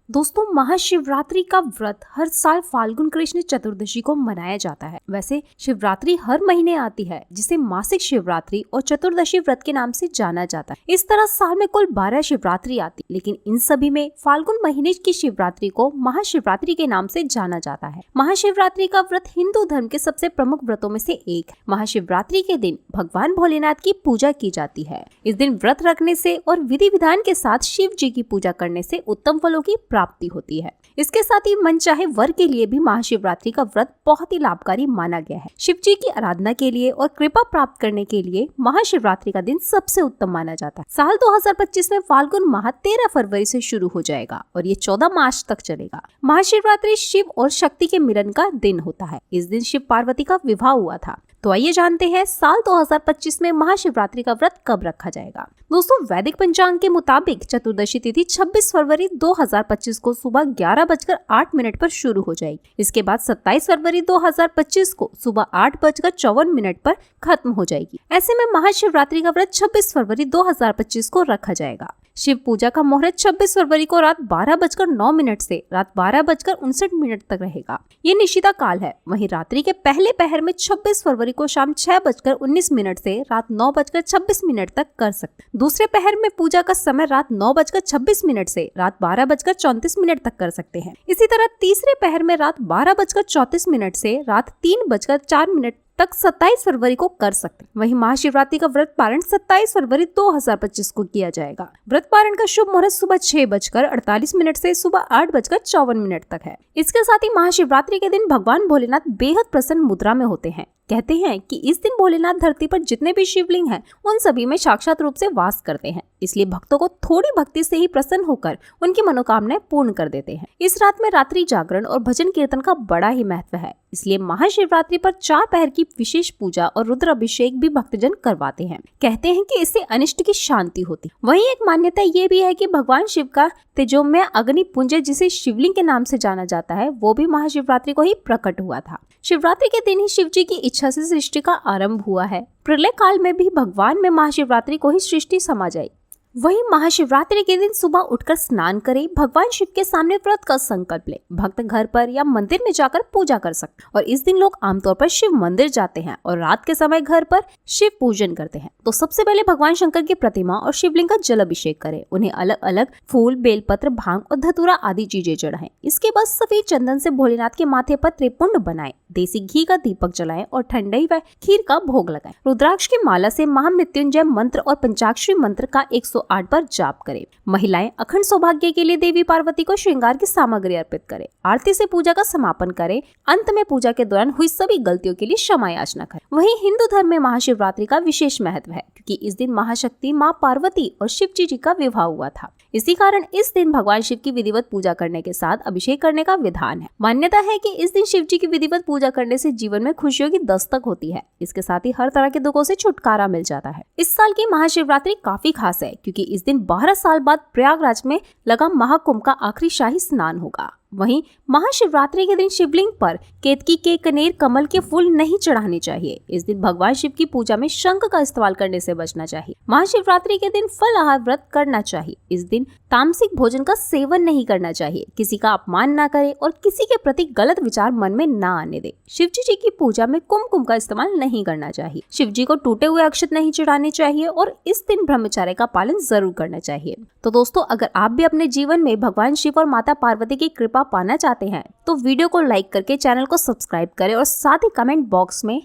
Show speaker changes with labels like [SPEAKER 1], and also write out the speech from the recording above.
[SPEAKER 1] दोस्तों, महाशिवरात्रि का व्रत हर साल फाल्गुन कृष्ण चतुर्दशी को मनाया जाता है। वैसे शिवरात्रि हर महीने आती है, जिसे मासिक शिवरात्रि और चतुर्दशी व्रत के नाम से जाना जाता है। इस तरह साल में कुल 12 शिवरात्रि आती, लेकिन इन सभी में फाल्गुन महीने की शिवरात्रि को महाशिवरात्रि के नाम से जाना जाता है। महाशिवरात्रि का व्रत हिंदू धर्म के सबसे प्रमुख व्रतों में से एक। महाशिवरात्रि के दिन भगवान भोलेनाथ की पूजा की जाती है। इस दिन व्रत रखने से और विधि विधान के साथ शिव जी की पूजा करने से उत्तम फलों की प्राप्ति होती है। इसके साथ ही मनचाहे वर के लिए भी महाशिवरात्रि का व्रत बहुत ही लाभकारी माना गया है। शिव जी की आराधना के लिए और कृपा प्राप्त करने के लिए महाशिवरात्रि का दिन सबसे उत्तम माना जाता है। साल 2025 में फाल्गुन माह 13 फरवरी से शुरू हो जाएगा और ये 14 मार्च तक चलेगा। महाशिवरात्रि शिव और शक्ति के मिलन का दिन होता है। इस दिन शिव पार्वती का विवाह हुआ था। तो आइए जानते हैं साल 2025 में महाशिवरात्रि का व्रत कब रखा जाएगा। दोस्तों, वैदिक पंचांग के मुताबिक चतुर्दशी तिथि 26 फरवरी 2025 को सुबह 11:08 पर शुरू हो जाएगी। इसके बाद 27 फरवरी 2025 को सुबह 8:54 पर खत्म हो जाएगी। ऐसे में महाशिवरात्रि का व्रत 26 फरवरी 2025 को रखा जाएगा। शिव पूजा का मुहूर्त 26 फरवरी को रात 12:09 से रात 12:59 तक रहेगा। ये निशिता काल है। वहीं रात्रि के पहले पहर में 26 फरवरी को शाम 6:19 से रात 9:26 तक कर सकते। दूसरे पहर में पूजा का समय रात 9:26 से रात 12:34 तक कर सकते हैं। इसी तरह तीसरे पहर में रात 12:34 से रात 3:04 तक 27 फरवरी को कर सकते। वहीं महाशिवरात्रि का व्रत पारण 27 फरवरी 2025 को किया जाएगा। व्रत पारण का शुभ मुहूर्त सुबह 6:48 से सुबह 8:54 तक है। इसके साथ ही महाशिवरात्रि के दिन भगवान भोलेनाथ बेहद प्रसन्न मुद्रा में होते हैं। कहते हैं कि इस दिन भोलेनाथ धरती पर जितने भी शिवलिंग हैं, उन सभी में साक्षात रूप से वास करते हैं। इसलिए भक्तों को थोड़ी भक्ति से ही प्रसन्न होकर उनकी मनोकामनाएं पूर्ण कर देते हैं। इस रात में रात्रि जागरण और भजन कीर्तन का बड़ा ही महत्व है। इसलिए महाशिवरात्रि पर 4 पहर की विशेष पूजा और रुद्र अभिषेक भी भक्तजन करवाते हैं। कहते हैं कि इससे अनिष्ट की शांति होती। वहीं एक मान्यता ये भी है कि भगवान शिव का तेजोमय अग्नि पुंज, जिसे शिवलिंग के नाम से जाना जाता है, वो भी महाशिवरात्रि को ही प्रकट हुआ था। शिवरात्रि के दिन ही शिव जी की इच्छा से सृष्टि का आरंभ हुआ है। प्रलय काल में भी भगवान में महाशिवरात्रि को ही सृष्टि समा जाए। वहीं महाशिवरात्रि के दिन सुबह उठकर स्नान करें, भगवान शिव के सामने व्रत का संकल्प ले। भक्त घर पर या मंदिर में जाकर पूजा कर सकते। और इस दिन लोग आमतौर पर शिव मंदिर जाते हैं और रात के समय घर पर शिव पूजन करते हैं। तो सबसे पहले भगवान शंकर की प्रतिमा और शिवलिंग का जल अभिषेक करें। उन्हें अलग अलग फूल, बेलपत्र, भांग और धतूरा आदि चीजें चढ़ाएं। इसके बाद सफेद चंदन से भोलेनाथ के माथे पर त्रिपुंड बनाएं, देसी घी का दीपक जलाएं और ठंडाई व खीर का भोग लगाएं। रुद्राक्ष की माला से महामृत्युंजय मंत्र और पंचाक्षरी मंत्र का 108 बार जाप करें। महिलाएं अखंड सौभाग्य के लिए देवी पार्वती को श्रृंगार की सामग्री अर्पित करें। आरती से पूजा का समापन करें। अंत में पूजा के दौरान हुई सभी गलतियों के लिए क्षमा याचना करें। वहीं हिंदू धर्म में महाशिवरात्रि का विशेष महत्व है, क्योंकि इस दिन महाशक्ति माँ पार्वती और शिव जी का विवाह हुआ था। इसी कारण इस दिन भगवान शिव की विधिवत पूजा करने के साथ अभिषेक करने का विधान है। मान्यता है कि इस दिन शिव जी की विधिवत पूजा करने से जीवन में खुशियों की दस्तक होती है। इसके साथ ही हर तरह के दुखों से छुटकारा मिल जाता है। इस साल की महाशिवरात्रि काफी खास है, क्योंकि इस दिन 12 साल बाद प्रयागराज में लगा महाकुंभ का आखिरी शाही स्नान होगा। वहीं महाशिवरात्रि के दिन शिवलिंग पर केतकी के कनेर कमल के फूल नहीं चढ़ाने चाहिए। इस दिन भगवान शिव की पूजा में शंख का इस्तेमाल करने से बचना चाहिए। महाशिवरात्रि के दिन फल आहार व्रत करना चाहिए। इस दिन तामसिक भोजन का सेवन नहीं करना चाहिए। किसी का अपमान न करे और किसी के प्रति गलत विचार मन में न आने दे। शिव जी की पूजा में कुमकुम का इस्तेमाल नहीं करना चाहिए। शिव जी को टूटे हुए अक्षत नहीं चढ़ाने चाहिए और इस दिन ब्रह्मचर्य का पालन जरूर करना चाहिए। तो दोस्तों, अगर आप भी अपने जीवन में भगवान शिव और माता पार्वती की कृपा पाना चाहते हैं, तो वीडियो को लाइक करके चैनल को सब्सक्राइब करें और साथ ही कमेंट बॉक्स में